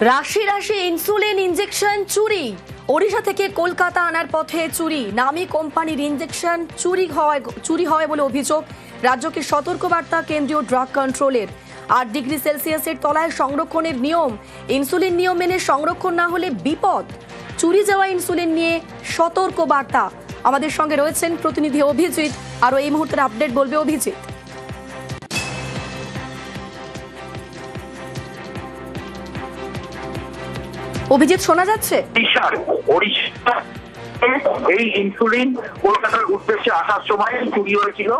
রাশি রাশি insulin injection চুরি। ওড়িশা থেকে কলকাতা আনার পথে চুরি। নামী কোম্পানির ইনজেকশন চুরি হয় বলে অভিযোগ। রাজ্যকে সতর্কবার্তা কেন্দ্রীয় ড্রাগ কন্ট্রোলের। 8 ডিগ্রি সেলসিয়াসের তলায় সংরক্ষণের নিয়ম। ইনসুলিন নিয়ম মেনে সংরক্ষণ না হলে বিপদ। চুরি যাওয়া ইনসুলিন নিয়ে সতর্কবার্তা। আমাদের সঙ্গে রয়েছেন প্রতিনিধি অভিজিৎ। আরও এই মুহূর্তের আপডেট বলবে অভিজিৎ। অভিজিৎ, শোনা যাচ্ছে? ওড়িশা এই ইনসুলিন কলকাতার উদ্দেশ্যে আসার সময় চুরি হয়েছিল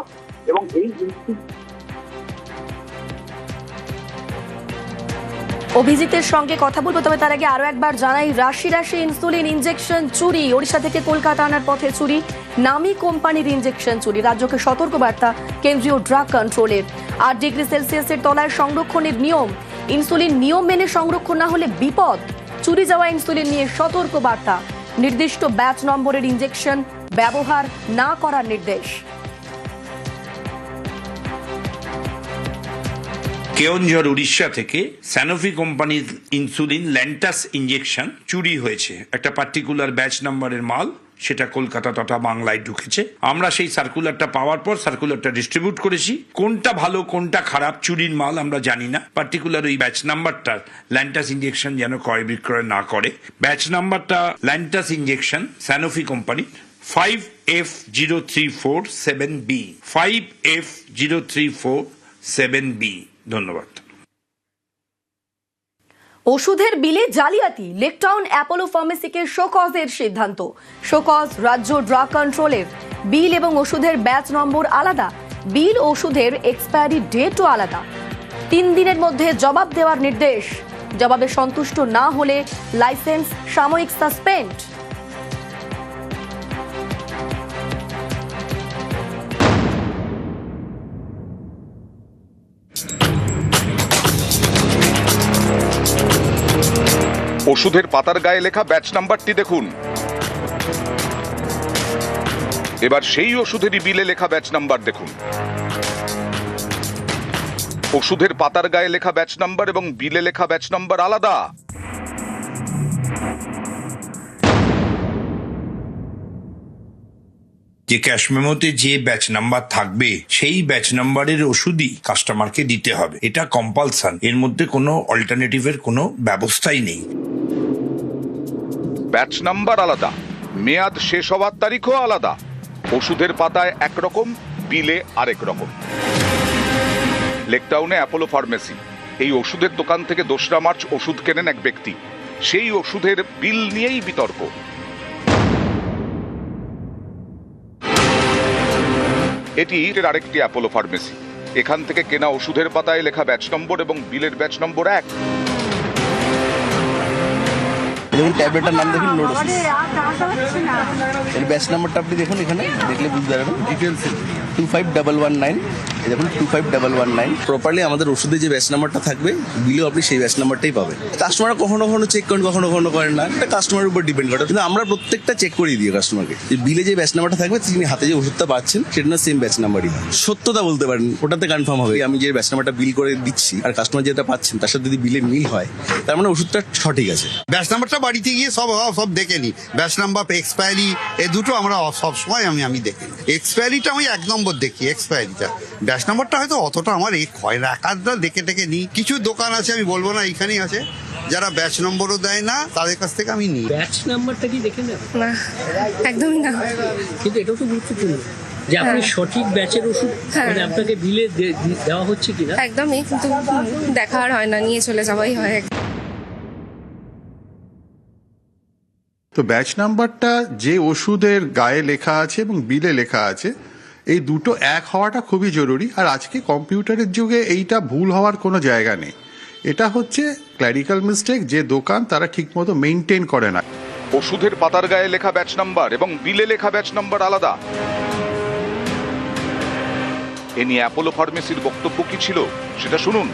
এবং এই অভিজিতের সঙ্গে কথা বলবো, তবে তার আগে আরো একবার জানাই, রাশি রাশি ইনসুলিন ইনজেকশন চুরি। ওড়িশা থেকে কলকাতা আনার পথে চুরি। নামী কোম্পানির ইনজেকশন চুরি। রাজ্যকে সতর্কবার্তা কেন্দ্রীয় ড্রাগ কন্ট্রোলের। 8 ডিগ্রি সেলসিয়াসের তলায় সংরক্ষণের নিয়ম। ইনসুলিন নিয়ম মেনে সংরক্ষণ না হলে বিপদ। চুরি যাওয়া ইনসুলিন নিয়ে সতর্কবার্তা। নির্দিষ্ট ব্যাচ নম্বরের ইনজেকশন ব্যবহার না করার নির্দেশ। কেওনঝড় উড়িষ্যা থেকে স্যানোফি কোম্পানির ইনসুলিন ল্যান্টাস ইঞ্জেকশন চুরি হয়েছে। একটা পার্টিকুলার ব্যাচ নাম্বারের মাল, সেটা কলকাতা তথা বাংলায় ঢুকেছে। আমরা সেই সার্কুলারটা পাওয়ার পর সার্কুলারটা ডিস্ট্রিবিউট করেছি। কোনটা ভালো কোনটা খারাপ চুরির মাল আমরা জানি না। পার্টিকুলার ওই ব্যাচ নাম্বারটা ল্যান্টাস ইঞ্জেকশন যেন ক্রয় বিক্রয় না করে। ব্যাচ নাম্বারটা ল্যান্টাস injection Sanofi company 5F0347B 5F0347B। ধন্যবাদ। ওষুধের বিলে জালিয়াতি। লেকটাউন অ্যাপোলো ফার্মেসিকে শোকজের সিদ্ধান্ত। শোকজ রাজ্য ড্রাগ কন্ট্রোলের। বিল এবং ওষুধের ব্যাচ নম্বর আলাদা। বিল ওষুধের এক্সপায়ারি ডেটও আলাদা। 3 দিনের মধ্যে জবাব দেওয়ার নির্দেশ। জবাবে সন্তুষ্ট না হলে লাইসেন্স সাময়িক সাসপেন্ড। ওষুধের পাতার গায়ে লেখা ব্যাচ নাম্বারটি দেখুন। এবার সেই ওষুধেরই বিলে লেখা ব্যাচ নাম্বার দেখুন। ওষুধের পাতার গায়ে লেখা ব্যাচ নাম্বার এবং বিলে লেখা ব্যাচ নাম্বার আলাদা। যে ক্যাশ মেমোতে যে ব্যাচ নাম্বার থাকবে সেই ব্যাচ নাম্বারের ওষুধই কাস্টমারকে দিতে হবে। এটা কম্পালসান। এর মধ্যে কোনো অল্টারনেটিভের কোনো ব্যবস্থাই নেই। ব্যাচ নাম্বার আলাদা, মেয়াদ শেষ হওয়ার তারিখও আলাদা। ওষুধের পাতায় একরকম, বিলে আরেক রকম। লেকটাউনে অ্যাপোলো ফার্মেসি। এই ওষুধের দোকান থেকে 2রা মার্চ ওষুধ কেনেন এক ব্যক্তি। সেই ওষুধের বিল নিয়েই বিতর্ক। এটি আরেকটি অ্যাপোলো ফার্মেসি। এখান থেকে কেনা ওষুধের পাতায় লেখা ব্যাচ নম্বর এবং বিলের ব্যাচ নম্বর এক। দেখুন ট্যাবলেটটার নাম দেখুন, লোডোসিস। এর ব্যাচ নাম্বারটা আপনি দেখুন, এখানে দেখলে বুঝতে পারবেন ডিটেলস। 25119। এই দেখুন 25119। প্রপারলি আমাদের ওষুধে যে ব্যাচ নাম্বারটা থাকবে, বিলেও আপনি সেই ব্যাচ নাম্বারটাই পাবেন। কাস্টমার কখনো কখনো চেক করেন, কখনো কখনো করেন না। এটা কাস্টমারের উপর ডিপেন্ড করে, কিন্তু আমরা প্রত্যেকটা চেক করিয়ে দিই কাস্টমারকে। যে বিলে যে ব্যাচ নাম্বারটা থাকবে, তিনি হাতে যে ওষুধটা পাচ্ছেন সেটা না সেম ব্যাচ নাম্বারই। সত্যতা বলতে পারেন, ওটাতে কনফার্ম হবে। আমি যে ব্যাচ নাম্বারটা বিল করে দিচ্ছি আর কাস্টমার যেটা পাচ্ছেন তার সাথে যদি বিলে মিল হয়, তার মানে ওষুধটা সঠিক আছে। ব্যাচ নাম্বারটা বাড়িতে গিয়ে সব দেখে নিই। ব্যাচ নাম্বার, এক্সপায়ারি, এই দুটো আমরা সব সময় আমি দেখি। এক্সপায়ারিটা আমি 1 নম্বর দেখি, এক্সপায়ারিটা। ব্যাচ নাম্বারটা হয়তো অতটা আমার হয় না, একাধটা দেখে নিই। কিছু দোকান আছে, আমি বলবো না, এইখানেই আছে, যারা ব্যাচ নম্বরও দেয় না, তাদের কাছ থেকে আমি নিই। ব্যাচ নাম্বারটা কি দেখে নেন? না, একদমই না। কিন্তু এটাও তো গুরুত্বপূর্ণ যে আপনি সঠিক ব্যাচের ওষুধ মানে আপনাকে বিলে দেওয়া হচ্ছে কিনা। একদমই, কিন্তু দেখা আর হয় না, নিয়ে চলে যাওয়াই হয়। তো ব্যাচ নাম্বারটা যে ওষুধের গায়ে লেখা আছে এবং বিলে লেখা আছে, এই দুটো এক হওয়াটা খুবই জরুরি। আর আজকে কম্পিউটারের যুগে এইটা ভুল হওয়ার কোনো জায়গা নেই। এটা হচ্ছে ক্ল্যারিক্যাল মিস্টেক, যে দোকান তারা ঠিকমতো মেনটেন করে না। ওষুধের পাতার গায়ে লেখা ব্যাচ নাম্বার এবং বিলে লেখা ব্যাচ নাম্বার আলাদা। এ নিয়ে অ্যাপোলো ফার্মেসির বক্তব্য কি ছিল সেটা শুনুন।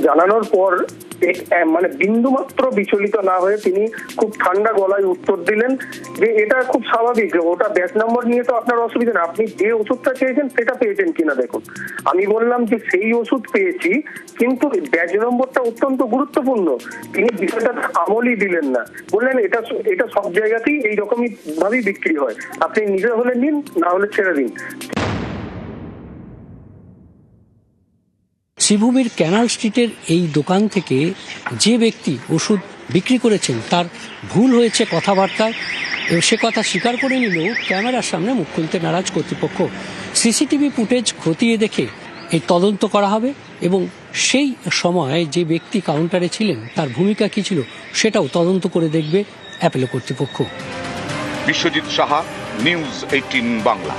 জানানোর পর মানে বিন্দু মাত্র বিচলিত না হয়ে তিনি খুব ঠান্ডা গলায় উত্তর দিলেন যে এটা খুব স্বাভাবিক, ওটা ব্যাচ নম্বর নিয়ে তো আপনার অসুবিধা না, আপনি যে ওষুধটা চেয়েছেন সেটা পেয়েছেন কিনা দেখুন। আমি বললাম যে সেই ওষুধ পেয়েছি, কিন্তু ব্যাচ নম্বরটা অত্যন্ত গুরুত্বপূর্ণ। তিনি বিষয়টা আমলই দিলেন না, বললেন এটা সব জায়গাতেই এইরকমই ভাবেই বিক্রি হয়, আপনি নিজে হলে নিন, না হলে ছেড়ে দিন। শ্রীভূমির ক্যানাল স্ট্রিটের এই দোকান থেকে যে ব্যক্তি ওষুধ বিক্রি করেছেন তার ভুল হয়েছে কথাবার্তায়, এবং সে কথা স্বীকার করে নিলেও ক্যামেরার সামনে মুখ খুলতে নারাজ কর্তৃপক্ষ। সিসিটিভি ফুটেজ খতিয়ে দেখে এই তদন্ত করা হবে এবং সেই সময় যে ব্যক্তি কাউন্টারে ছিলেন তার ভূমিকা কী ছিল সেটাও তদন্ত করে দেখবে অ্যাপেলো কর্তৃপক্ষ। বিশ্বজিৎ সাহা, নিউজ 18 বাংলা।